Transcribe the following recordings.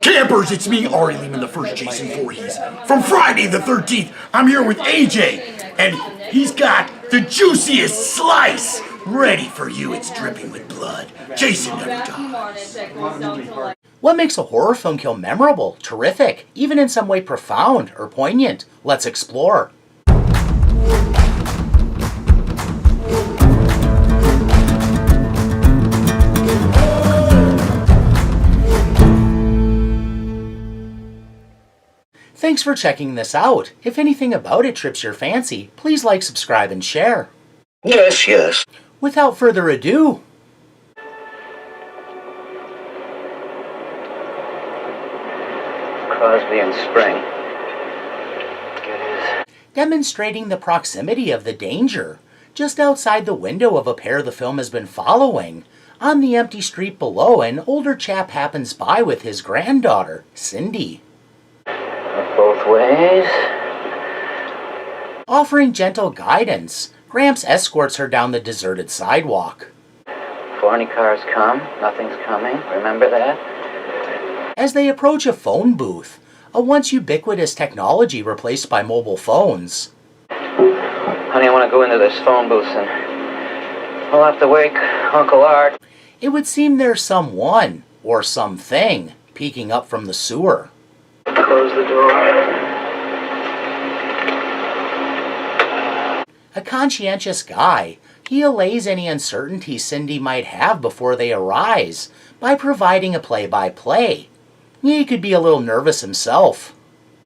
Campers, it's me, Ari Lehman, the first Jason Voorhees. From Friday the 13th, I'm here with AJ, and he's got the juiciest slice ready for you. It's dripping with blood. Jason never dies. What makes a horror film kill memorable, terrific, even in some way profound or poignant? Let's explore. Thanks for checking this out. If anything about it trips your fancy, please like, subscribe, and share. Yes, yes. Without further ado, Crosby and Spring. demonstrating the proximity of the danger, just outside the window of a pair the film has been following. On the empty street below, an older chap happens by with his granddaughter, Cindy. Both ways. Offering gentle guidance, Gramps escorts her down the deserted sidewalk. Before any cars come, nothing's coming. Remember that? As they approach a phone booth, a once ubiquitous technology replaced by mobile phones. Honey, I want to go into this phone booth and we'll have to wake Uncle Art. It would seem there's someone, or something, peeking up from the sewer. Close the door. A conscientious guy, he allays any uncertainty Cindy might have before they arise by providing a play-by-play. He could be a little nervous himself.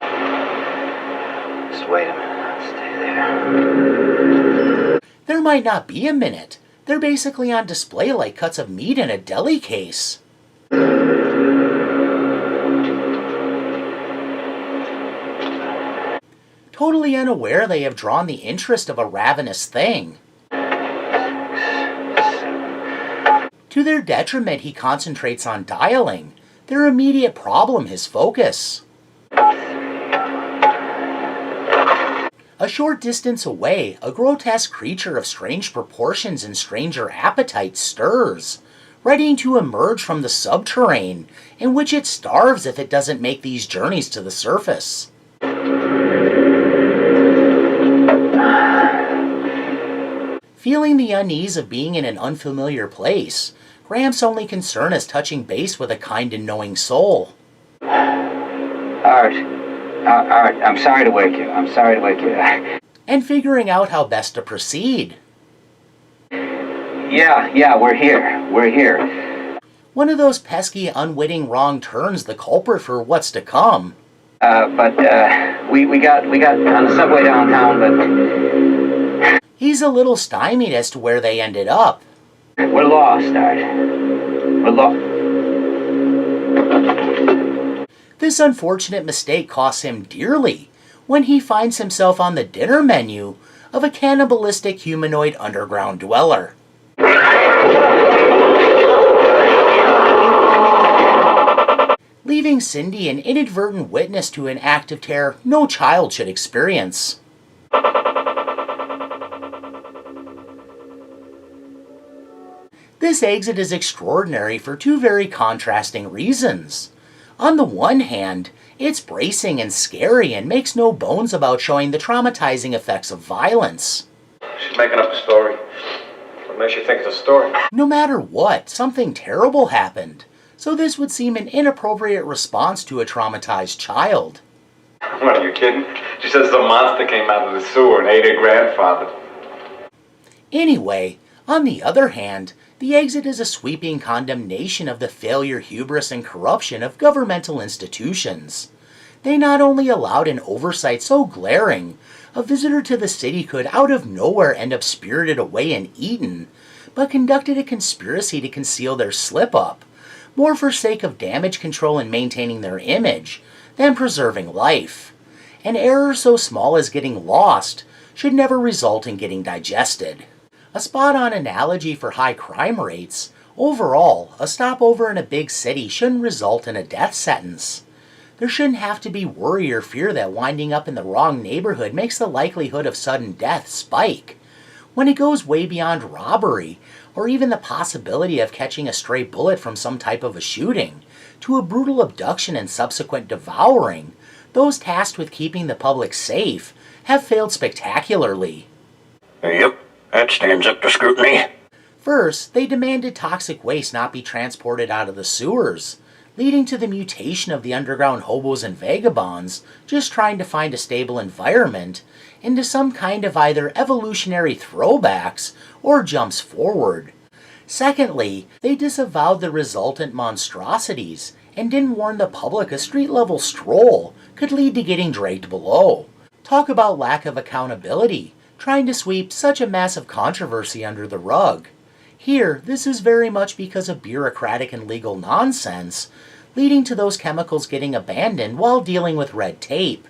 Just wait a minute. I'll stay there. There might not be a minute. They're basically on display like cuts of meat in a deli case. Totally unaware they have drawn the interest of a ravenous thing. To their detriment, he concentrates on dialing. Their immediate problem, his focus. A short distance away, a grotesque creature of strange proportions and stranger appetite stirs, ready to emerge from the subterrane, in which it starves if it doesn't make these journeys to the surface. Feeling the unease of being in an unfamiliar place, Gramps' only concern is touching base with a kind and knowing soul. Art, I'm sorry to wake you. And figuring out how best to proceed. Yeah, we're here. One of those pesky, unwitting wrong turns the culprit for what's to come. But we got on the subway downtown, but He's a little stymied as to where they ended up. we're lost, Art. We're lost. This unfortunate mistake costs him dearly when he finds himself on the dinner menu of a cannibalistic humanoid underground dweller. Leaving Cindy an inadvertent witness to an act of terror no child should experience. This exit is extraordinary for two very contrasting reasons. On the one hand, it's bracing and scary and makes no bones about showing the traumatizing effects of violence. She's making up a story. What makes you think it's a story? No matter what, something terrible happened, so this would seem an inappropriate response to a traumatized child. What, are you kidding? She says the monster came out of the sewer and ate her grandfather. Anyway, on the other hand, the exit is a sweeping condemnation of the failure, hubris, and corruption of governmental institutions. They not only allowed an oversight so glaring, a visitor to the city could out of nowhere end up spirited away and eaten, but conducted a conspiracy to conceal their slip-up, more for sake of damage control and maintaining their image than preserving life. An error so small as getting lost should never result in getting digested. A spot-on analogy for high crime rates, overall, a stopover in a big city shouldn't result in a death sentence. There shouldn't have to be worry or fear that winding up in the wrong neighborhood makes the likelihood of sudden death spike. When it goes way beyond robbery, or even the possibility of catching a stray bullet from some type of a shooting, to a brutal abduction and subsequent devouring, those tasked with keeping the public safe have failed spectacularly. Yep, that stands up to scrutiny. First, they demanded toxic waste not be transported out of the sewers, leading to the mutation of the underground hobos and vagabonds just trying to find a stable environment into some kind of either evolutionary throwbacks or jumps forward. Secondly, they disavowed the resultant monstrosities and didn't warn the public a street-level stroll could lead to getting dragged below. Talk about lack of accountability, trying to sweep such a massive controversy under the rug. Here, this is very much because of bureaucratic and legal nonsense, leading to those chemicals getting abandoned while dealing with red tape,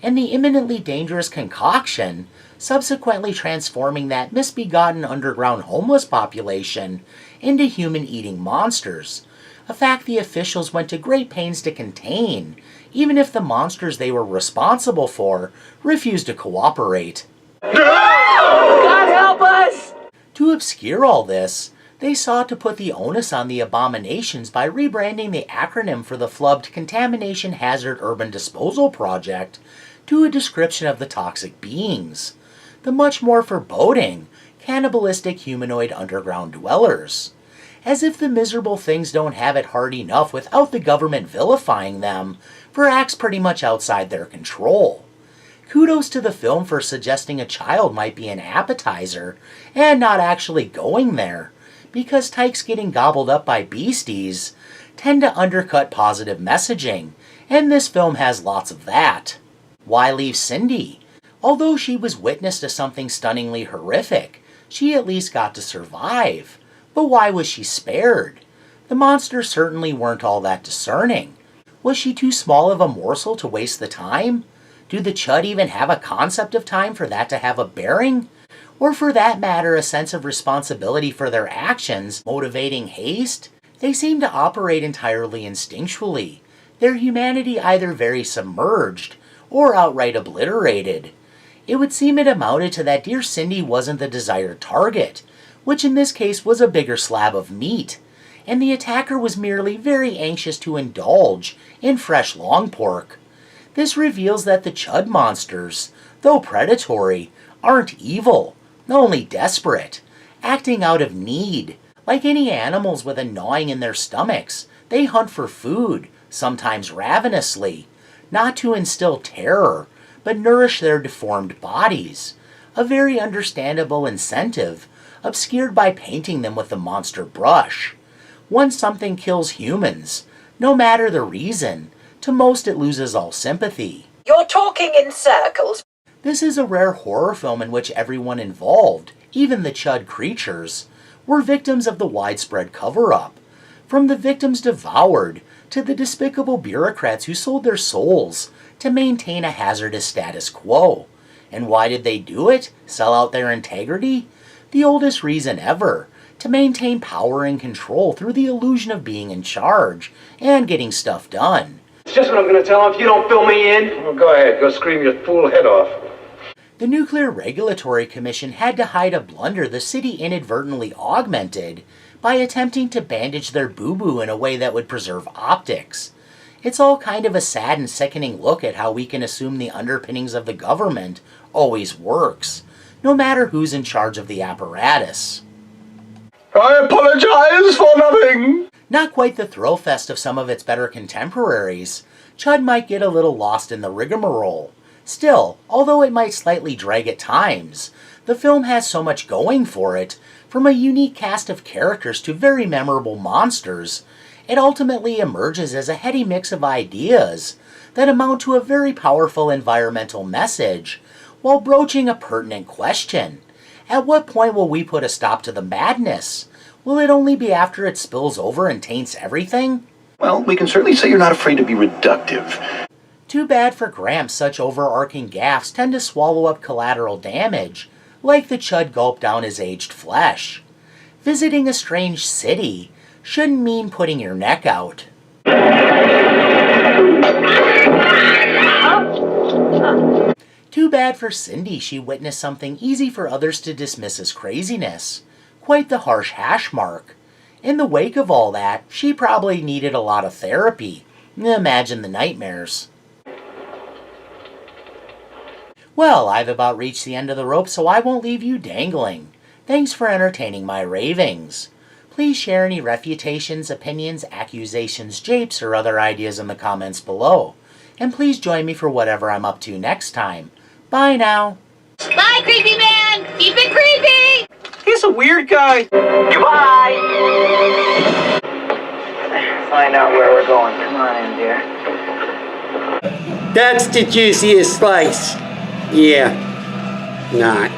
and the imminently dangerous concoction subsequently transforming that misbegotten underground homeless population into human-eating monsters, a fact the officials went to great pains to contain, even if the monsters they were responsible for refused to cooperate. God help us! To obscure all this, they sought to put the onus on the abominations by rebranding the acronym for the flubbed Contamination Hazard Urban Disposal Project to a description of the toxic beings, the much more foreboding, cannibalistic humanoid underground dwellers. As if the miserable things don't have it hard enough without the government vilifying them for acts pretty much outside their control. Kudos to the film for suggesting a child might be an appetizer and not actually going there, because tykes getting gobbled up by beasties tend to undercut positive messaging, and this film has lots of that. Why leave Cindy? Although she was witness to something stunningly horrific, she at least got to survive. But why was she spared? The monsters certainly weren't all that discerning. Was she too small of a morsel to waste the time? Do the C.H.U.D even have a concept of time for that to have a bearing? Or for that matter, a sense of responsibility for their actions, motivating haste? They seem to operate entirely instinctually, their humanity either very submerged or outright obliterated. It would seem it amounted to that dear Cindy wasn't the desired target, which in this case was a bigger slab of meat, and the attacker was merely very anxious to indulge in fresh long pork. This reveals that the C.H.U.D monsters, though predatory, aren't evil, only desperate, acting out of need. Like any animals with a gnawing in their stomachs, they hunt for food, sometimes ravenously, not to instill terror, but nourish their deformed bodies. A very understandable incentive, obscured by painting them with the monster brush. Once something kills humans, no matter the reason, to most it loses all sympathy. You're talking in circles. This is a rare horror film in which everyone involved, even the C.H.U.D creatures, were victims of the widespread cover-up. From the victims devoured, to the despicable bureaucrats who sold their souls to maintain a hazardous status quo. And why did they do it? Sell out their integrity? The oldest reason ever, to maintain power and control through the illusion of being in charge and getting stuff done. It's just what I'm going to tell him if you don't fill me in. Well, go ahead. Go scream your fool head off. The Nuclear Regulatory Commission had to hide a blunder the city inadvertently augmented by attempting to bandage their boo-boo in a way that would preserve optics. It's all kind of a sad and sickening look at how we can assume the underpinnings of the government always works, no matter who's in charge of the apparatus. I apologize for nothing. Not quite the thrill fest of some of its better contemporaries, C.H.U.D might get a little lost in the rigmarole. Still, although it might slightly drag at times, the film has so much going for it, from a unique cast of characters to very memorable monsters, it ultimately emerges as a heady mix of ideas that amount to a very powerful environmental message, while broaching a pertinent question. At what point will we put a stop to the madness? Will it only be after it spills over and taints everything? Well, we can certainly say you're not afraid to be reductive. Too bad for Gramps such overarching gaffes tend to swallow up collateral damage, like the C.H.U.D gulped down his aged flesh. Visiting a strange city shouldn't mean putting your neck out. Too bad for Cindy she witnessed something easy for others to dismiss as craziness. Quite the harsh hash mark. In the wake of all that, she probably needed a lot of therapy. Imagine the nightmares. Well, I've about reached the end of the rope, so I won't leave you dangling. Thanks for entertaining my ravings. Please share any refutations, opinions, accusations, japes, or other ideas in the comments below. And please join me for whatever I'm up to next time. Bye now. Bye, creepy man! Keep it creepy! He's a weird guy. Goodbye! Find out where we're going. Come on in, dear. That's the juiciest slice. Yeah, not.